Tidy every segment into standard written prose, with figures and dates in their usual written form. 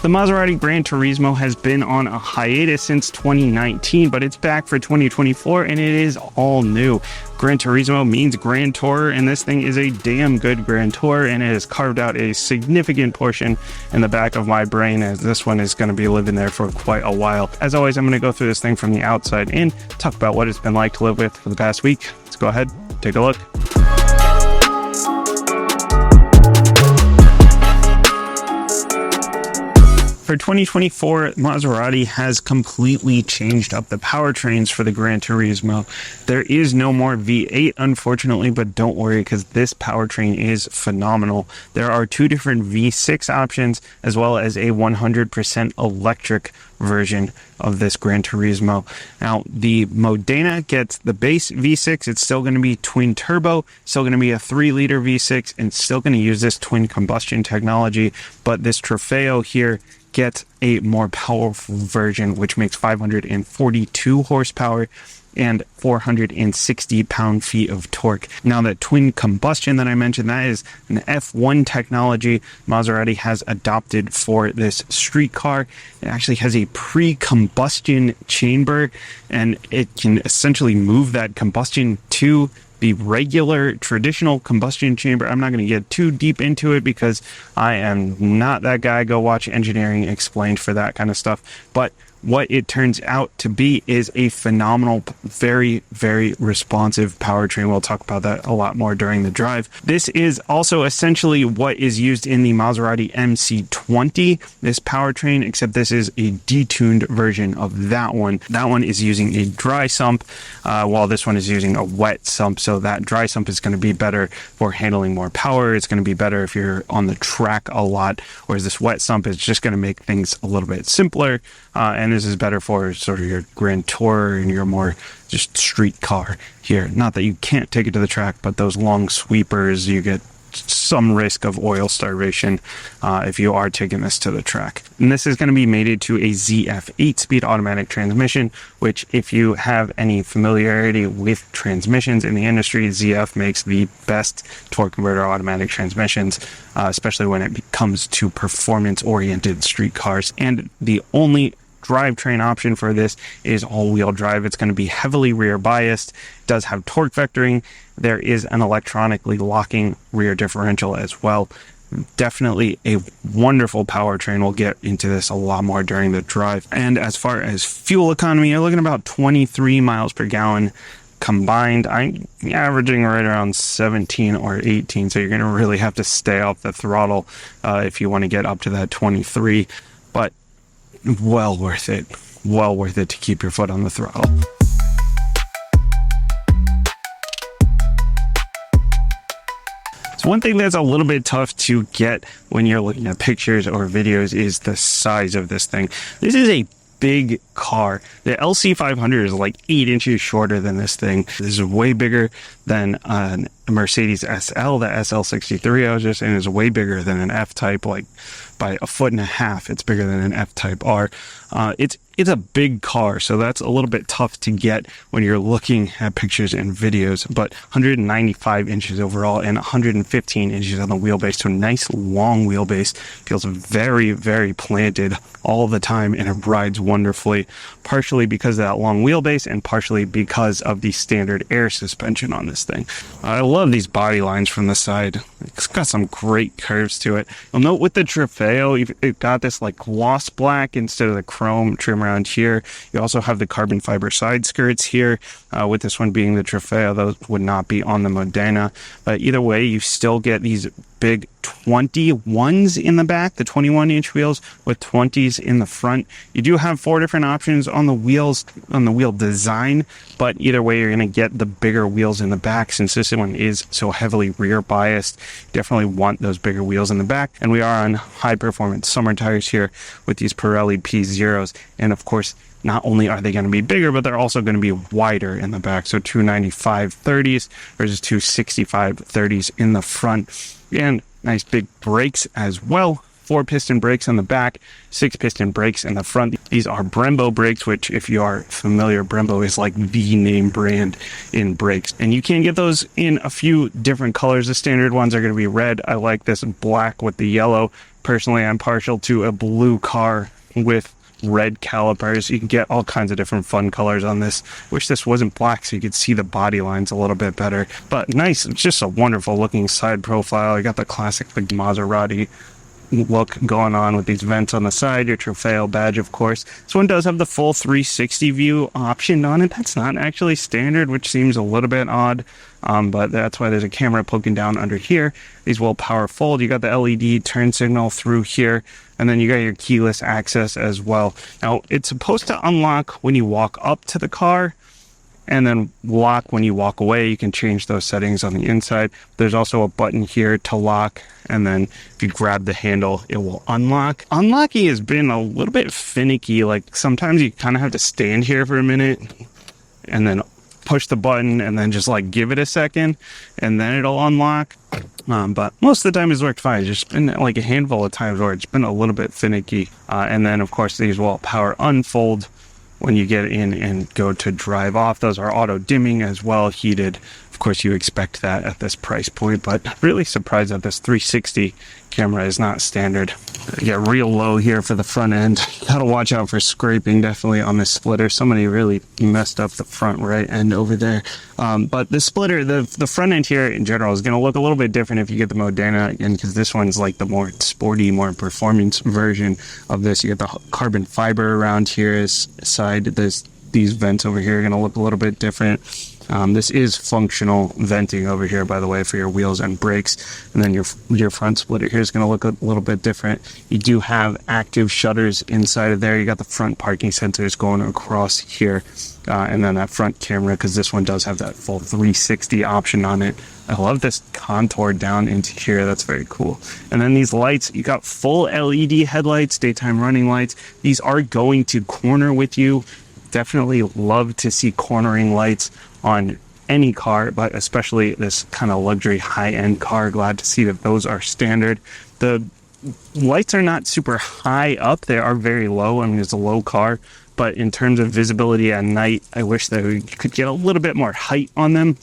The Maserati GranTurismo has been on a hiatus since 2019, but it's back for 2024 and it is all new. GranTurismo means Grand Tourer, and this thing is a damn good Grand Tourer, and it has carved out a significant portion in the back of my brain, as this one is going to be living there for quite a while. As always, I'm going to go through this thing from the outside and talk about what it's been like to live with for the past week. Let's go ahead, take a look. For 2024, Maserati has completely changed up the powertrains for the GranTurismo. There is no more V8, unfortunately, but don't worry because this powertrain is phenomenal. There are two different V6 options as well as a 100% electric version of this GranTurismo. Now, the Modena gets the base V6. It's still going to be twin turbo, still going to be a 3-liter V6, and still going to use this twin combustion technology. But this Trofeo here gets a more powerful version, which makes 542 horsepower and 460 pound-feet of torque. Now, that twin combustion that I mentioned, that is an F1 technology Maserati has adopted for this street car. It actually has a pre-combustion chamber, and it can essentially move that combustion to the regular traditional combustion chamber. I'm not going to get too deep into it because I am not that guy. Go watch Engineering Explained for that kind of stuff. But what it turns out to be is a phenomenal, very, very responsive powertrain. We'll talk about that a lot more during the drive. This is also essentially what is used in the Maserati MC20, this powertrain, except this is a detuned version of that one. That one is using a dry sump, while this one is using a wet sump. So that dry sump is going to be better for handling more power. It's going to be better if you're on the track a lot, whereas this wet sump is just going to make things a little bit simpler. And this is better for sort of your Grand Tourer and your more just street car here. Not that you can't take it to the track, but those long sweepers, you get some risk of oil starvation if you are taking this to the track. And this is going to be mated to a ZF 8-speed automatic transmission, which, if you have any familiarity with transmissions in the industry, ZF makes the best torque converter automatic transmissions, especially when it comes to performance-oriented street cars. And the only drivetrain option for this is all-wheel drive. It's going to be heavily rear biased. It does have torque vectoring. There is an electronically locking rear differential as well. Definitely a wonderful powertrain. We'll get into this a lot more during the drive. And as far as fuel economy, you're looking at about 23 miles per gallon combined. I'm averaging right around 17 or 18, so you're going to really have to stay off the throttle if you want to get up to that 23. But well worth it to keep your foot on the throttle. So one thing that's a little bit tough to get when you're looking at pictures or videos is the size of this thing. This is a big car. The LC500 is like 8 inches shorter than this thing. This is way bigger than a Mercedes SL. The SL63 I was just saying is way bigger than an F-Type, like by 1.5 feet. It's bigger than an F-Type R. It's a big car, so that's a little bit tough to get when you're looking at pictures and videos, but 195 inches overall and 115 inches on the wheelbase, so nice long wheelbase. Feels very, very planted all the time, and it rides wonderfully, partially because of that long wheelbase and partially because of the standard air suspension on this thing. I love these body lines from the side. It's got some great curves to it. You'll note with the Trofeo, it got this like gloss black instead of the chrome trim around here. You also have the carbon fiber side skirts here. With this one being the Trofeo, those would not be on the Modena. But either way, you still get these big 21s in the back, the 21-inch wheels with 20s in the front. You do have 4 different options on the wheels, on the wheel design, but either way, you're going to get the bigger wheels in the back. Since this one is so heavily rear biased, definitely want those bigger wheels in the back. And we are on high performance summer tires here with these Pirelli P0s. And of course, not only are they going to be bigger, but they're also going to be wider in the back. So 295 30s versus 265 30s in the front. And nice big brakes as well. 4-piston brakes on the back, 6-piston brakes in the front. These are Brembo brakes, which, if you are familiar, Brembo is like the name brand in brakes. And you can get those in a few different colors. The standard ones are going to be red. I like this black with the yellow. Personally, I'm partial to a blue car with red calipers. You can get all kinds of different fun colors on this. Wish this wasn't black so you could see the body lines a little bit better, but nice. It's just a wonderful looking side profile. You got the classic like Maserati look going on with these vents on the side, your Trofeo badge, of course. This one does have the full 360 view option on it. That's not actually standard, which seems a little bit odd, but that's why there's a camera poking down under here. These will power fold. You got the LED turn signal through here, and then you got your keyless access as well. Now, it's supposed to unlock when you walk up to the car, and then lock when you walk away. You can change those settings on the inside. There's also a button here to lock, and then if you grab the handle, it will unlock. Unlocking has been a little bit finicky. Like, sometimes you kind of have to stand here for a minute and then push the button and then just like give it a second and then it'll unlock. But most of the time it's worked fine. It's just been like a handful of times where it's been a little bit finicky. And then of course these will power unfold when you get in and go to drive off. Those are auto dimming as well, heated. Of course, you expect that at this price point, but really surprised that this 360 camera is not standard. Get real low here for the front end. Gotta watch out for scraping definitely on this splitter. Somebody really messed up the front right end over there. But the splitter, the front end here in general is going to look a little bit different if you get the Modena again, because this one's like the more sporty, more performance version of this. You get the carbon fiber around here side. These vents over here are going to look a little bit different. This is functional venting over here, by the way, for your wheels and brakes. And then your front splitter here is going to look a little bit different. You do have active shutters inside of there. You got the front parking sensors going across here. And then that front camera, because this one does have that full 360 option on it. I love this contour down into here. That's very cool. And then these lights, you got full LED headlights, daytime running lights. These are going to corner with you. Definitely love to see cornering lights on any car, but especially this kind of luxury high-end car. Glad to see that those are standard. The lights are not super high up. They are very low. I mean, it's a low car, but in terms of visibility at night, I wish that we could get a little bit more height on them.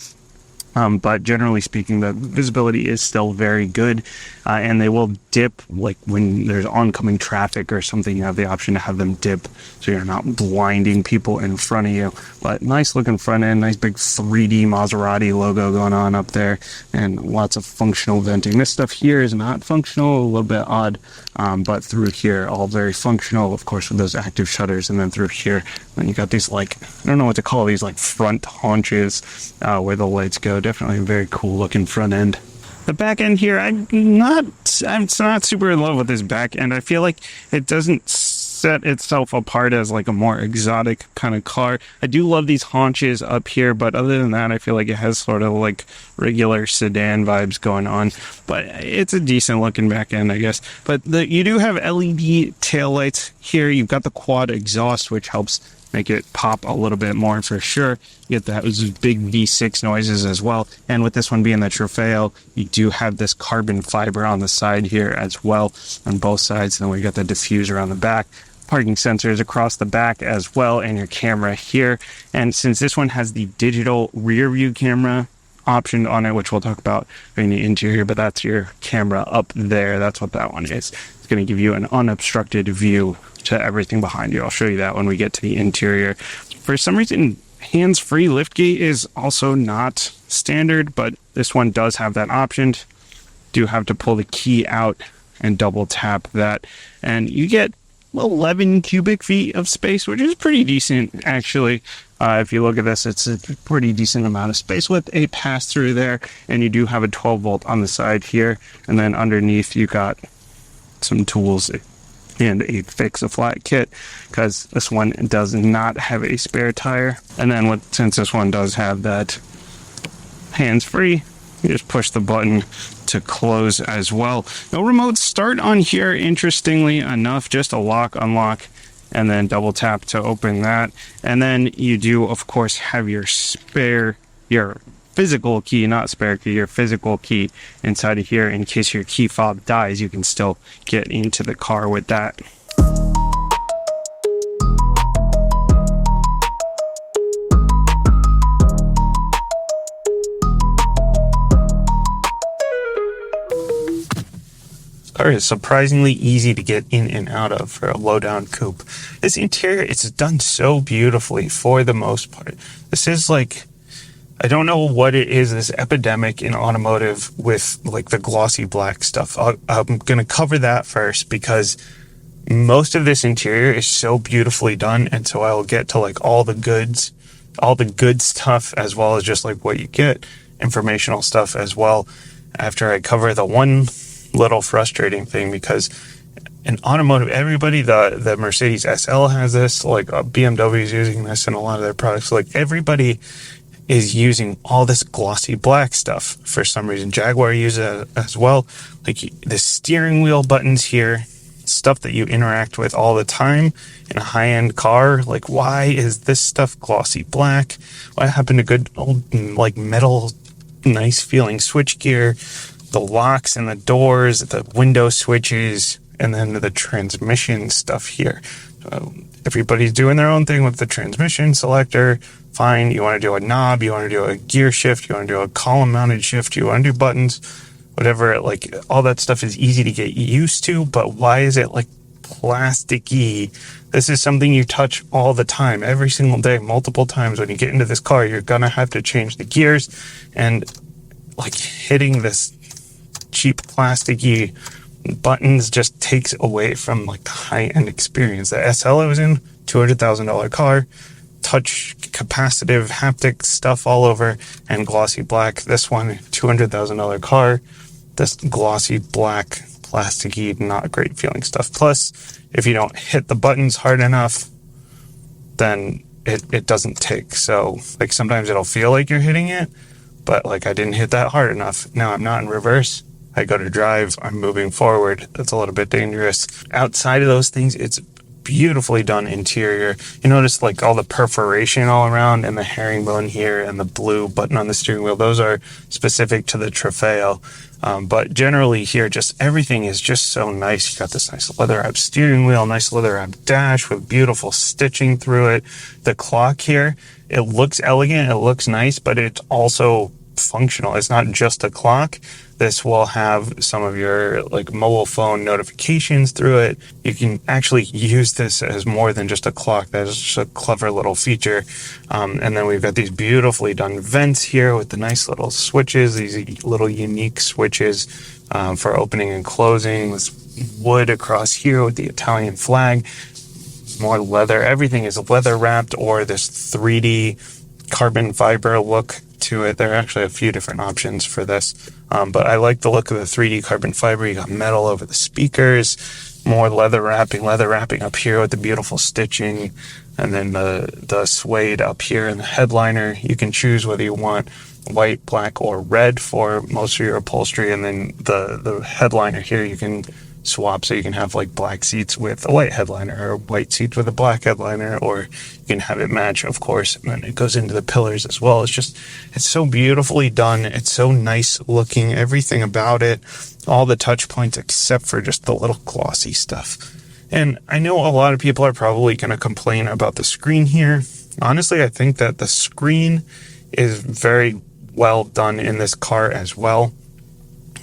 But generally speaking, the visibility is still very good, and they will dip like when there's oncoming traffic or something. You have the option to have them dip so you're not blinding people in front of you. But nice looking front end, nice big 3D Maserati logo going on up there, and lots of functional venting. This stuff here is not functional, a little bit odd, but through here all very functional, of course, with those active shutters. And then through here, then you got these, like, I don't know what to call these, like front haunches where the lights go. Definitely a very cool looking front end. The back end here, I'm not super in love with this back end. I feel like it doesn't set itself apart as like a more exotic kind of car. I do love these haunches up here, but other than that, I feel like it has sort of like regular sedan vibes going on. But it's a decent looking back end, I guess. But you do have LED taillights here. You've got the quad exhaust, which helps make it pop a little bit more for sure. You get those big V6 noises as well. And with this one being the Trofeo, you do have this carbon fiber on the side here as well on both sides. And then we got the diffuser on the back, parking sensors across the back as well, and your camera here. And since this one has the digital rear view camera option on it, which we'll talk about in the interior, but that's your camera up there. That's what that one is. It's going to give you an unobstructed view to everything behind you. I'll show you that when we get to the interior. For some reason, hands-free liftgate is also not standard, but this one does have that option. Do have to pull the key out and double tap that, and you get 11 cubic feet of space, which is pretty decent actually. If you look at this, it's a pretty decent amount of space with a pass-through there, and you do have a 12 volt on the side here, and then underneath you got some tools and a fix-a-flat kit, because this one does not have a spare tire. And then since this one does have that hands-free, you just push the button to close as well. No remote start on here, interestingly enough, just a lock, unlock, and then double tap to open that. And then you do, of course, have your physical key, not spare key, your physical key inside of here in case your key fob dies. You can still get into the car with that. Car is surprisingly easy to get in and out of for a low down coupe. This interior, it's done so beautifully for the most part. This is like, I don't know what it is, this epidemic in automotive with like the glossy black stuff. I'm going to cover that first because most of this interior is so beautifully done, and so I'll get to like all the goods, all the good stuff, as well as just like what you get, informational stuff as well, after I cover the one little frustrating thing. Because in automotive, everybody, the Mercedes SL has this, like BMW is using this in a lot of their products, like everybody is using all this glossy black stuff for some reason. Jaguar uses it as well. Like the steering wheel buttons here, stuff that you interact with all the time in a high-end car. Like, why is this stuff glossy black? What happened to good old like metal, nice feeling switchgear, the locks and the doors, the window switches, and then the transmission stuff here? Everybody's doing their own thing with the transmission selector. Fine, you want to do a knob, you want to do a gear shift, you want to do a column mounted shift, you want to do buttons, whatever. Like, all that stuff is easy to get used to, but why is it like plasticky? This is something you touch all the time, every single day, multiple times. When you get into this car, you're gonna have to change the gears, and like hitting this cheap plasticky buttons just takes away from like the high-end experience. The SL I was in, $200,000 car, touch capacitive haptic stuff all over, and glossy black. This one, $200,000 car, this glossy black plasticky, not great feeling stuff. Plus, if you don't hit the buttons hard enough, then it doesn't take. So like sometimes it'll feel like you're hitting it, but like I didn't hit that hard enough. Now I'm not in reverse, I go to drive, I'm moving forward. That's a little bit dangerous. Outside of those things, it's beautifully done interior. You notice like all the perforation all around, and the herringbone here, and the blue button on the steering wheel. Those are specific to the Trofeo. But generally here, just everything is just so nice. You got this nice leather wrap steering wheel, nice leather wrap dash with beautiful stitching through it. The clock here, it looks elegant, it looks nice, but it's also functional. It's not just a clock. This will have some of your like mobile phone notifications through it. You can actually use this as more than just a clock. That is just a clever little feature. And then we've got these beautifully done vents here with the nice little switches, these little unique switches for opening and closing. This wood across here with the Italian flag, more leather. Everything is leather wrapped, or this 3D carbon fiber look to it. There are actually a few different options for this, but I like the look of the 3D carbon fiber. You got metal over the speakers, more leather wrapping up here with the beautiful stitching, and then the suede up here in the headliner. You can choose whether you want white, black, or red for most of your upholstery, and then the headliner here you can swap, so you can have like black seats with a white headliner, or white seats with a black headliner, or you can have it match, of course. And then it goes into the pillars as well. It's so beautifully done. It's so nice looking, everything about it, all the touch points except for just the little glossy stuff. And I know a lot of people are probably going to complain about the screen here. Honestly, I think that the screen is very well done in this car as well.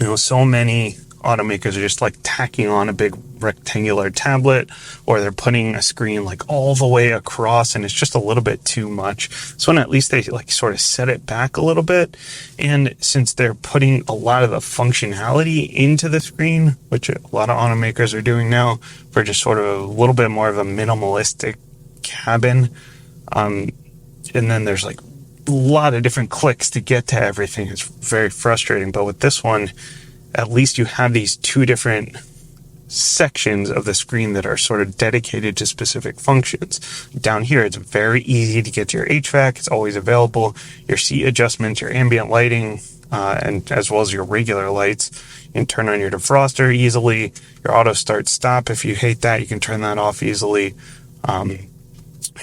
You know, so many automakers are just like tacking on a big rectangular tablet, or they're putting a screen like all the way across, and it's just a little bit too much. So at least they like sort of set it back a little bit. And since they're putting a lot of the functionality into the screen, which a lot of automakers are doing now for just sort of a little bit more of a minimalistic cabin, and then there's like a lot of different clicks to get to everything. It's very frustrating. But with this one, at least you have these two different sections of the screen that are sort of dedicated to specific functions. Down here, it's very easy to get to your HVAC. It's always available. Your seat adjustments, your ambient lighting, and as well as your regular lights. You can turn on your defroster easily. Your auto start stop, if you hate that, you can turn that off easily.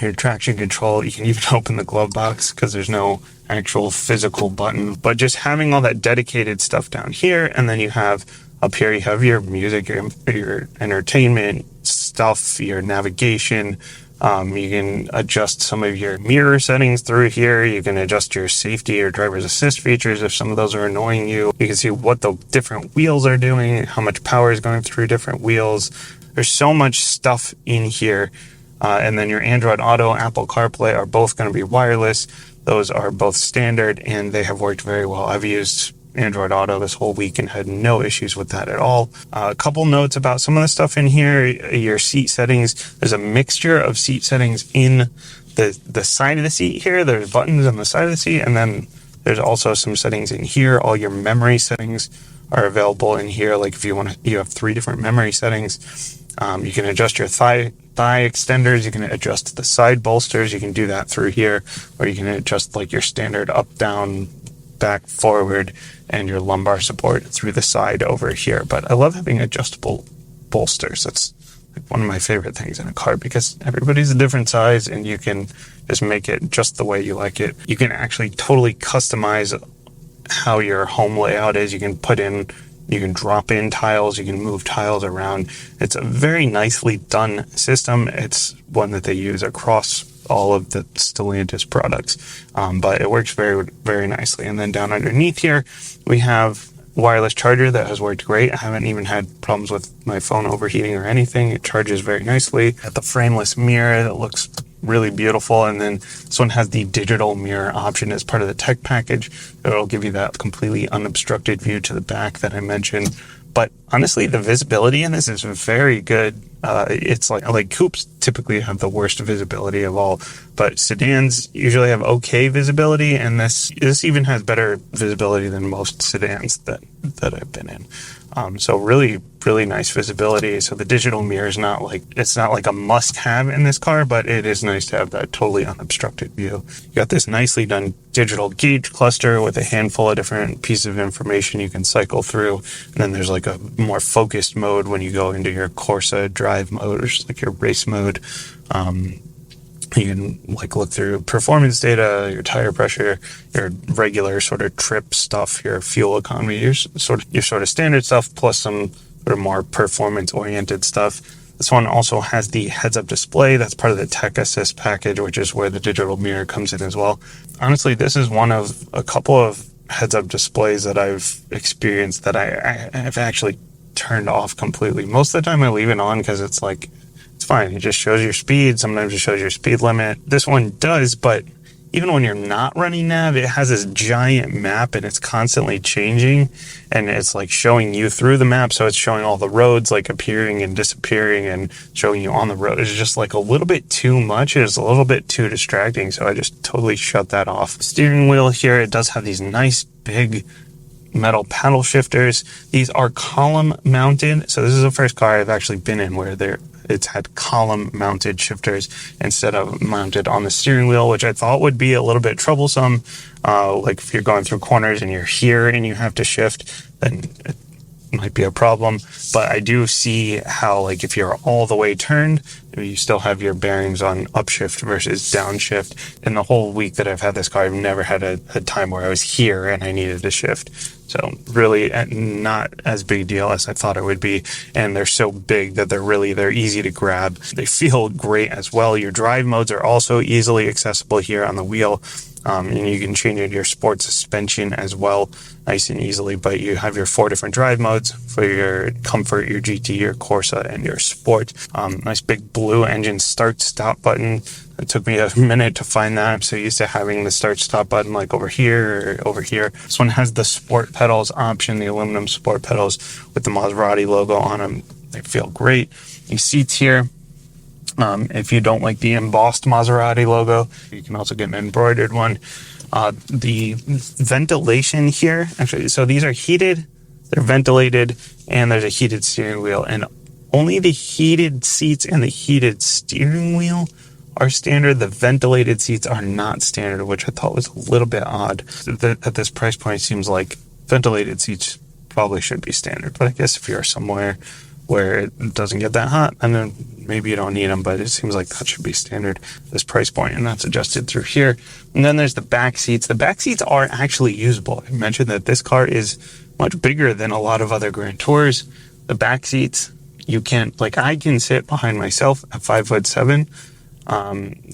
your traction control. You can even open the glove box because there's no actual physical button. But just having all that dedicated stuff down here, and then you have up here, you have your music, your entertainment stuff, your navigation. You can adjust some of your mirror settings through here. You can adjust your safety or driver's assist features if some of those are annoying you. You can see what the different wheels are doing, how much power is going through different wheels. There's so much stuff in here. And then your Android Auto, Apple CarPlay are both going to be wireless. Those are both standard, and they have worked very well. I've used Android Auto this whole week and had no issues with that at all. A couple notes about some of the stuff in here. Your seat settings, there's a mixture of seat settings in the side of the seat here. There's buttons on the side of the seat, and then there's also some settings in here. All your memory settings are available in here. Like if you have 3 different memory settings. You can adjust your thigh extenders. You can adjust the side bolsters. You can do that through here, or you can adjust like your standard up, down, back, forward, and your lumbar support through the side over here. But I love having adjustable bolsters. That's like one of my favorite things in a car, because everybody's a different size and you can just make it just the way you like it. You can actually totally customize how your home layout is. You can drop in tiles, you can move tiles around. It's a very nicely done system. It's one that they use across all of the Stellantis products, but it works very, very nicely. And then down underneath here, we have wireless charger that has worked great. I haven't even had problems with my phone overheating or anything. It charges very nicely. Got the frameless mirror that looks really beautiful, and then this one has the digital mirror option as part of the tech package. It'll give you that completely unobstructed view to the back that I mentioned. But honestly, the visibility in this is very good. It's like coupes typically have the worst visibility of all, but sedans usually have okay visibility, and this even has better visibility than most sedans that I've been in. So really, really nice visibility. So the digital mirror is not like a must-have in this car, but it is nice to have that totally unobstructed view. You got this nicely done digital gauge cluster with a handful of different pieces of information you can cycle through. And then there's like a more focused mode when you go into your Corsa drive mode, or just like your race mode. You can look through performance data, your tire pressure, your regular sort of trip stuff, your fuel economy, your sort of standard stuff, plus some sort of more performance oriented stuff. This one also has the heads-up display. That's part of the Tech Assist package, which is where the digital mirror comes in as well. Honestly, this is one of a couple of heads-up displays that I've experienced that I have actually turned off completely. Most of the time I leave it on because it's fine. It just shows your speed. Sometimes it shows your speed limit. This one does, but even when you're not running nav, it has this giant map and it's constantly changing, and it's showing you through the map. So it's showing all the roads appearing and disappearing and showing you on the road. It's just a little bit too much. It's a little bit too distracting. So I just totally shut that off. Steering wheel here, it does have these nice big metal paddle shifters. These are column mounted. So this is the first car I've actually been in where it's had column mounted shifters instead of mounted on the steering wheel, which I thought would be a little bit troublesome. If you're going through corners and you're here and you have to shift, then it might be a problem. But I do see how if you're all the way turned, you still have your bearings on upshift versus downshift. In the whole week that I've had this car, I've never had a time where I was here and I needed to shift. So really not as big a deal as I thought it would be. And they're so big that they're easy to grab. They feel great as well. Your drive modes are also easily accessible here on the wheel. And you can change your sport suspension as well, nice and easily. But you have your 4 different drive modes for your comfort, your GT, your Corsa, and your sport. Nice big blue engine start-stop button. It took me a minute to find that. I'm so used to having the start-stop button over here or over here. This one has the sport pedals option, the aluminum sport pedals with the Maserati logo on them. They feel great. These seats here, if you don't like the embossed Maserati logo, you can also get an embroidered one. The ventilation here, actually, so these are heated, they're ventilated, and there's a heated steering wheel. And only the heated seats and the heated steering wheel are standard. The ventilated seats are not standard, which I thought was a little bit odd. At this price point, it seems like ventilated seats probably should be standard. But I guess if you're somewhere where it doesn't get that hot, and then maybe you don't need them, but it seems like that should be standard this price point, and that's adjusted through here. And then there's the back seats. The back seats are actually usable. I mentioned that this car is much bigger than a lot of other Grand Tours. The back seats, you can't, like, I can sit behind myself at 5'7".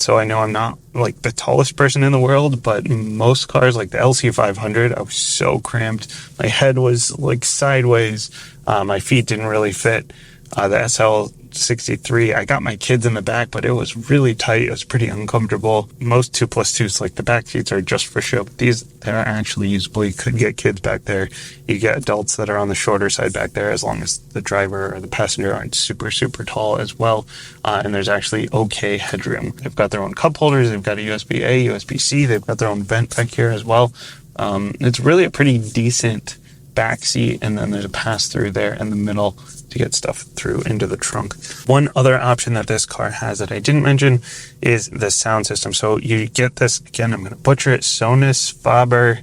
So I know I'm not like the tallest person in the world, but most cars like the LC500, I was so cramped. My head was like sideways. My feet didn't really fit. The SL63, I got my kids in the back, but it was really tight. It was pretty uncomfortable. Most 2+2s, like the back seats, are just for show. But they're actually usable. You could get kids back there. You get adults that are on the shorter side back there, as long as the driver or the passenger aren't super, super tall as well. And there's actually okay headroom. They've got their own cup holders. They've got a USB-A, USB-C. They've got their own vent back here as well. It's really a pretty decent back seat, and then there's a pass-through there in the middle to get stuff through into the trunk. One other option that this car has that I didn't mention is the sound system. So you get this, again, I'm going to butcher it, Sonus Faber.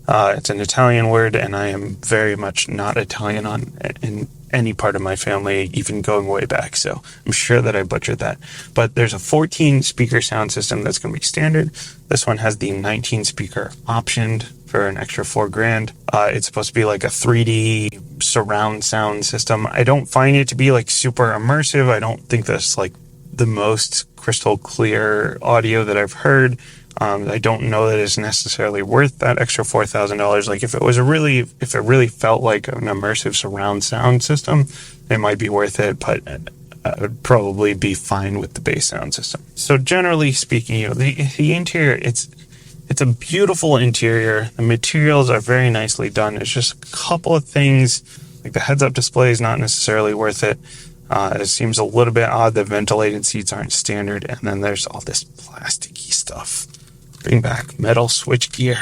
It's an Italian word, and I am very much not Italian in any part of my family, even going way back. So I'm sure that I butchered that. But there's a 14 speaker sound system that's going to be standard. This one has the 19 speaker optioned for an extra $4,000. It's supposed to be like a 3D surround sound system. I don't find it to be like super immersive. I don't think that's like the most crystal clear audio that I've heard. I don't know that it's necessarily worth that extra $4,000. Like if it really felt like an immersive surround sound system, it might be worth it, but I would probably be fine with the base sound system. So generally speaking, the interior, it's a beautiful interior. The materials are very nicely done. It's just a couple of things, like the heads-up display is not necessarily worth it. It seems a little bit odd that ventilated seats aren't standard, and then there's all this plasticky stuff. Bring back metal switch gear.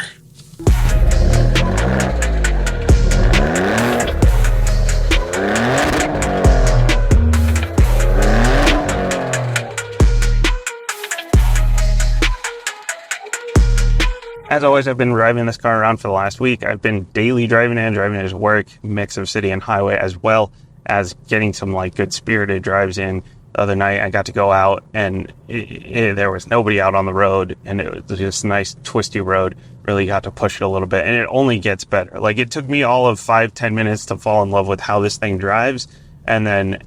As always, I've been driving this car around for the last week. I've been daily driving it to work, mix of city and highway, as well as getting some like good spirited drives in. The other night I got to go out, and there was nobody out on the road, and it was just nice twisty road. Really got to push it a little bit, and it only gets better. Like, it took me all of 5-10 minutes to fall in love with how this thing drives, and then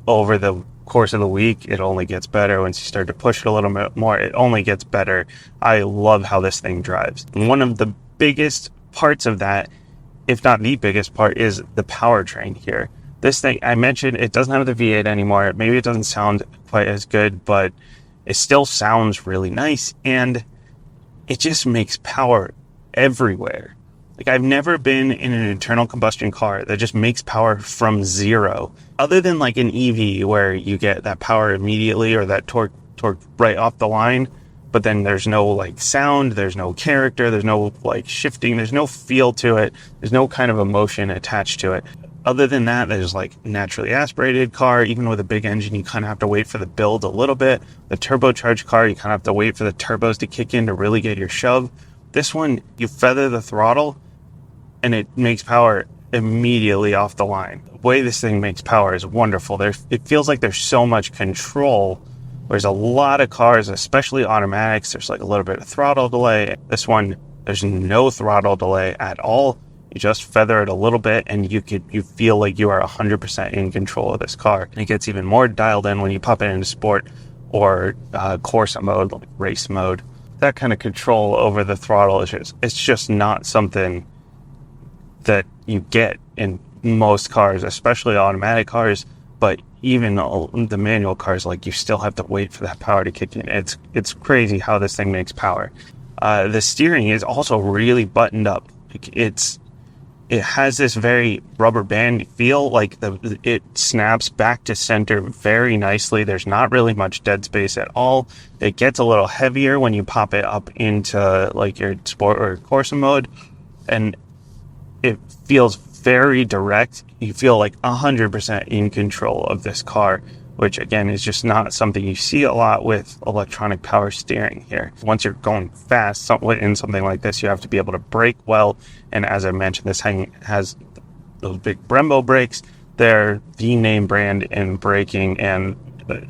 over the course of the week it only gets better. Once you start to push it a little bit more, it only gets better. I love how this thing drives. And one of the biggest parts of that, if not the biggest part, is the powertrain here. This thing, I mentioned, it doesn't have the V8 anymore. Maybe it doesn't sound quite as good, but it still sounds really nice, and it just makes power everywhere. Like, I've never been in an internal combustion car that just makes power from zero, other than like an EV where you get that power immediately, or that torque right off the line, but then there's no like sound, there's no character, there's no like shifting, there's no feel to it, there's no kind of emotion attached to it. Other than that, there's like naturally aspirated car. Even with a big engine, you kind of have to wait for the build a little bit. The turbocharged car, you kind of have to wait for the turbos to kick in to really get your shove. This one, you feather the throttle and it makes power immediately off the line. The way this thing makes power is wonderful. It feels like there's so much control. There's a lot of cars, especially automatics, there's like a little bit of throttle delay. This one, there's no throttle delay at all. You just feather it a little bit, and you feel like you are 100% in control of this car. And it gets even more dialed in when you pop it into sport or Corsa mode, like race mode. That kind of control over the throttle it's just not something that you get in most cars, especially automatic cars. But even the manual cars, like, you still have to wait for that power to kick in. It's crazy how this thing makes power. The steering is also really buttoned up. It has this very rubber band feel, like it snaps back to center very nicely. There's not really much dead space at all. It gets a little heavier when you pop it up into like your sport or Corsa mode, and it feels very direct. You feel like 100% in control of this car, which again is just not something you see a lot with electronic power steering here. Once you're going fast in something like this, you have to be able to brake well. And as I mentioned, this thing has those big Brembo brakes They're the name brand in braking, and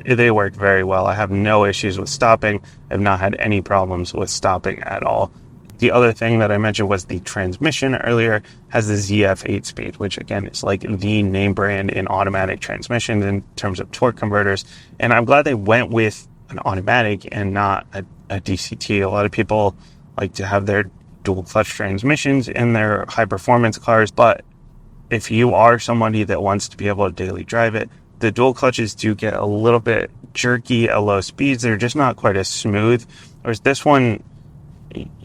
they work very well. I have no issues with stopping. I've not had any problems with stopping at all. The other thing that I mentioned was the transmission earlier has the ZF 8-speed, which again is like the name brand in automatic transmissions in terms of torque converters. And I'm glad they went with an automatic and not a DCT. A lot of people like to have their dual clutch transmissions in their high performance cars, but if you are somebody that wants to be able to daily drive it, the dual clutches do get a little bit jerky at low speeds. They're just not quite as smooth. Whereas this one,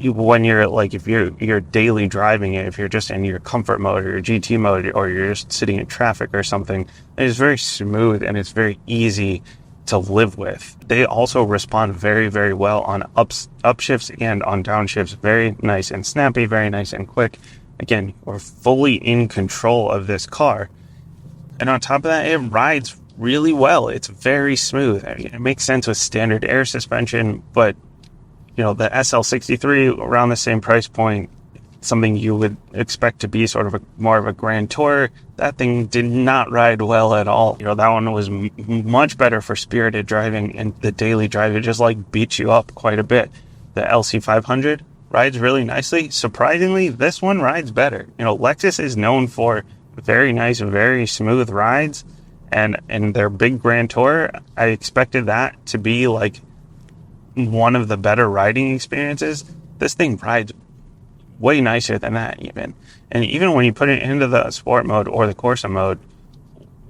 when you're like, if you're daily driving it, if you're just in your comfort mode or your GT mode, or you're just sitting in traffic or something, it is very smooth and it's very easy to live with. They also respond very, very well on upshifts and on downshifts. Very nice and snappy, very nice and quick. Again, we're fully in control of this car. And on top of that, it rides really well. It's very smooth. I mean, it makes sense with standard air suspension, but you know, the SL63 around the same price point, something you would expect to be sort of more of a Grand Tour, that thing did not ride well at all. You know, that one was much better for spirited driving, and the daily drive, it just like beats you up quite a bit. The LC500 rides really nicely. Surprisingly, this one rides better. You know, Lexus is known for very nice, very smooth rides, and their big Grand Tour, I expected that to be like one of the better riding experiences. This thing rides way nicer than that even. And even when you put it into the sport mode or the Corsa mode,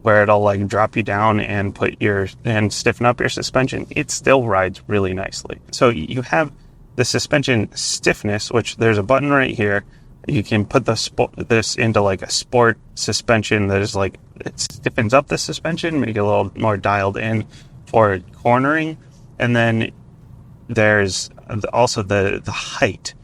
where it'll like drop you down and stiffen up your suspension, it still rides really nicely. So you have the suspension stiffness, which there's a button right here. You can put this into like a sport suspension that is like, it stiffens up the suspension, make it a little more dialed in for cornering. And then there's also the height.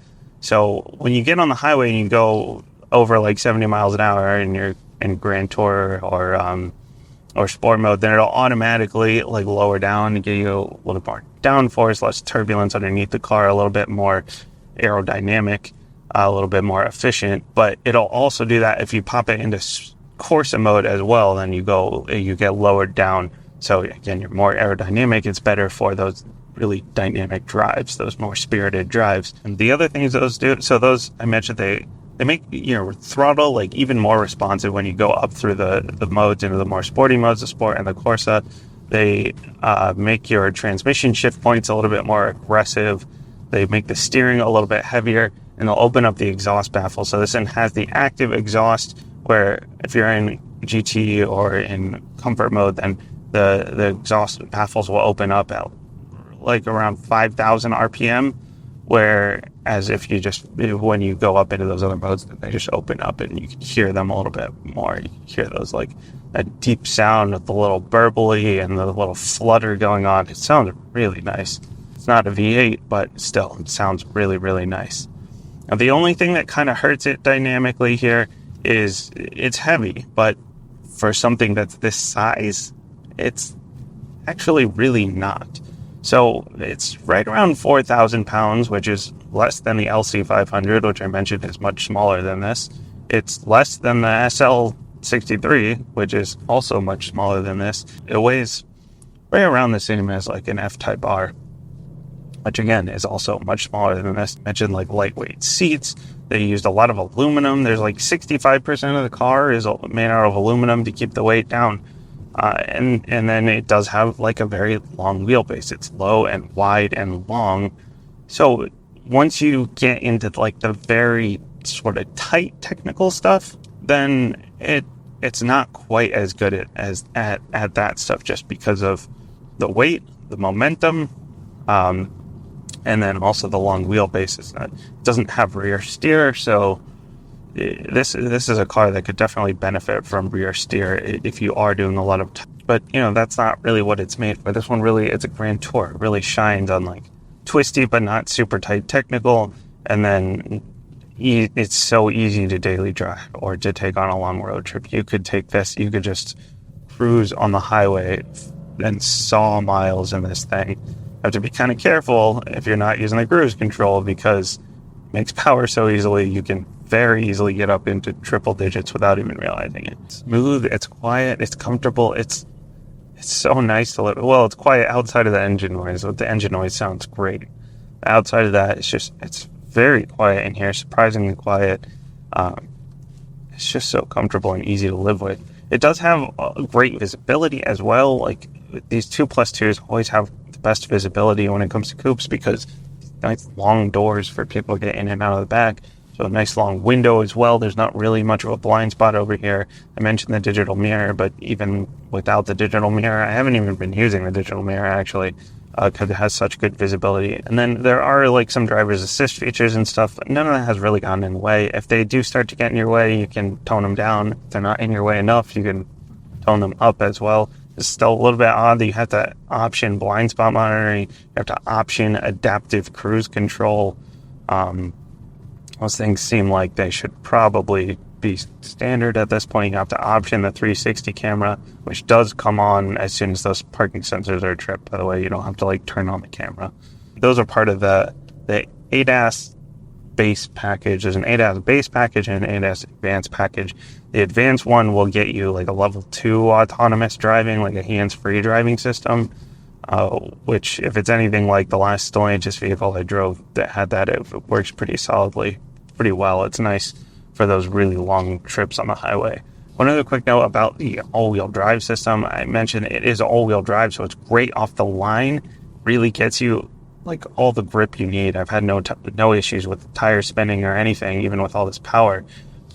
So when you get on the highway and you go over like 70 miles an hour and you're in Grand Tour or sport mode, then it'll automatically like lower down and give you a little more downforce, less turbulence underneath the car, a little bit more aerodynamic, a little bit more efficient. But it'll also do that if you pop it into Corsa mode as well. Then you get lowered down. So again, you're more aerodynamic. It's better for those really dynamic drives, those more spirited drives. And the other things those do, so those I mentioned, they make, you know, throttle like even more responsive when you go up through the modes into the more sporty modes, the Sport and the Corsa. They make your transmission shift points a little bit more aggressive. They make the steering a little bit heavier, and they'll open up the exhaust baffle. So this one has the active exhaust, where if you're in GT or in comfort mode, then the exhaust baffles will open up at like around 5,000 RPM, whereas if you just, when you go up into those other modes, they just open up and you can hear them a little bit more. You can hear those like a deep sound with the little burbly and the little flutter going on. It sounds really nice. It's not a V8, but still, it sounds really, really nice. Now, the only thing that kind of hurts it dynamically here is it's heavy, but for something that's this size, it's actually really not. So it's right around 4,000 pounds, which is less than the LC500, which I mentioned is much smaller than this. It's less than the SL63, which is also much smaller than this. It weighs right around the same as like an F-Type R, which again is also much smaller than this. I mentioned like lightweight seats. They used a lot of aluminum. There's like 65% of the car is made out of aluminum to keep the weight down. And then it does have like a very long wheelbase. It's low and wide and long. So once you get into like the very sort of tight technical stuff, then it's not quite as good at that stuff, just because of the weight, the momentum, and then also the long wheelbase. It doesn't have rear steer, so this is a car that could definitely benefit from rear steer if you are doing a lot of but you know, that's not really what it's made for. This one really, it's a Grand Tour. It really shines on like twisty but not super tight technical, and then it's so easy to daily drive or to take on a long road trip. You could take this, you could just cruise on the highway and saw miles in this thing. You have to be kind of careful if you're not using the cruise control, because makes power so easily. You can very easily get up into triple digits without even realizing it. It's smooth, it's quiet, it's comfortable, it's so nice to live. Well, it's quiet outside of the engine noise. The engine noise sounds great. Outside of that, it's very quiet in here, surprisingly quiet. It's just so comfortable and easy to live with. It does have great visibility as well. Like these 2+2s always have the best visibility when it comes to coupes because nice long doors for people to get in and out of the back. So a nice long window as well. There's not really much of a blind spot over here. I mentioned the digital mirror, but even without the digital mirror, I haven't even been using the digital mirror actually, because it has such good visibility. And then there are like some driver's assist features and stuff, but none of that has really gotten in the way. If they do start to get in your way, you can tone them down. If they're not in your way enough, you can tone them up as well. It's still a little bit odd that you have to option blind spot monitoring, you have to option adaptive cruise control. Those things seem like they should probably be standard at this point. You have to option the 360 camera, which does come on as soon as those parking sensors are tripped. By the way, you don't have to like turn on the camera. Those are part of the ADAS base package. There's an ADAS base package and an ADAS advanced package. The advanced one will get you like a level 2 autonomous driving, like a hands-free driving system, which if it's anything like the last Stellantis vehicle I drove that had that, it works pretty solidly, pretty well. It's nice for those really long trips on the highway. One other quick note about the all-wheel drive system. I mentioned it is all-wheel drive, so it's great off the line. Really gets you like all the grip you need. I've had no issues with tire spinning or anything, even with all this power.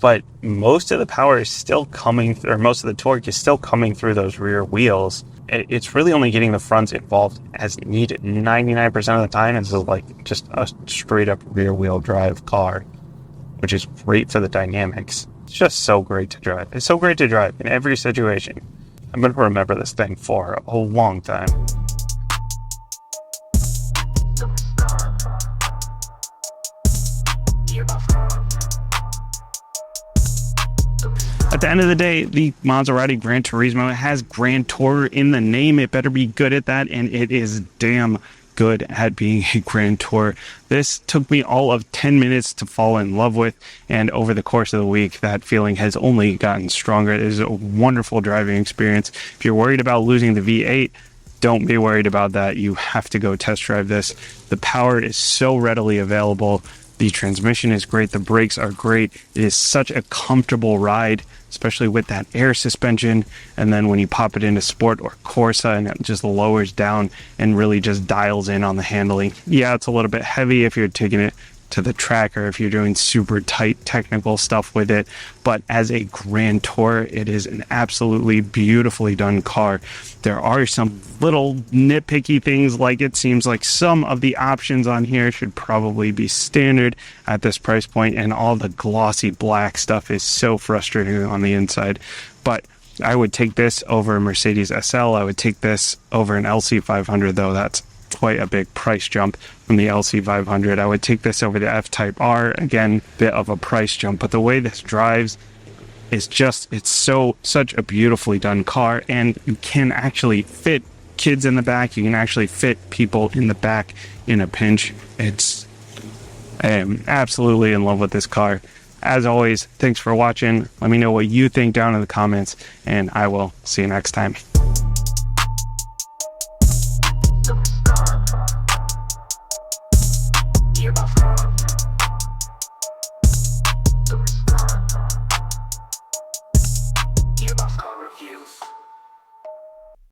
But most of the power is still coming, or most of the torque is still coming through those rear wheels. It's really only getting the fronts involved as needed. 99% of the time, it's like just a straight up rear wheel drive car, which is great for the dynamics. It's just so great to drive. It's so great to drive in every situation. I'm going to remember this thing for a long time. At the end of the day, the Maserati GranTurismo has Grand Tour in the name. It better be good at that, and it is damn good at being a Grand Tour. This took me all of 10 minutes to fall in love with, and over the course of the week, that feeling has only gotten stronger. It is a wonderful driving experience. If you're worried about losing the V8, don't be worried about that. You have to go test drive this. The power is so readily available. The transmission is great. The brakes are great. It is such a comfortable ride, especially with that air suspension. And then when you pop it into Sport or Corsa, and it just lowers down and really just dials in on the handling. Yeah, it's a little bit heavy if you're taking it to the track or if you're doing super tight technical stuff with it. But as a Grand Tour, it is an absolutely beautifully done car. There are some little nitpicky things, like it seems like some of the options on here should probably be standard at this price point, and all the glossy black stuff is so frustrating on the inside. But I would take this over a Mercedes SL. I would take this over an LC500, though that's quite a big price jump from the LC500. I would take this over the F-Type R. Again, bit of a price jump, but the way this drives is just, it's such a beautifully done car, and you can actually fit kids in the back. You can actually fit people in the back in a pinch. I am absolutely in love with this car. As always, thanks for watching. Let me know what you think down in the comments, and I will see you next time.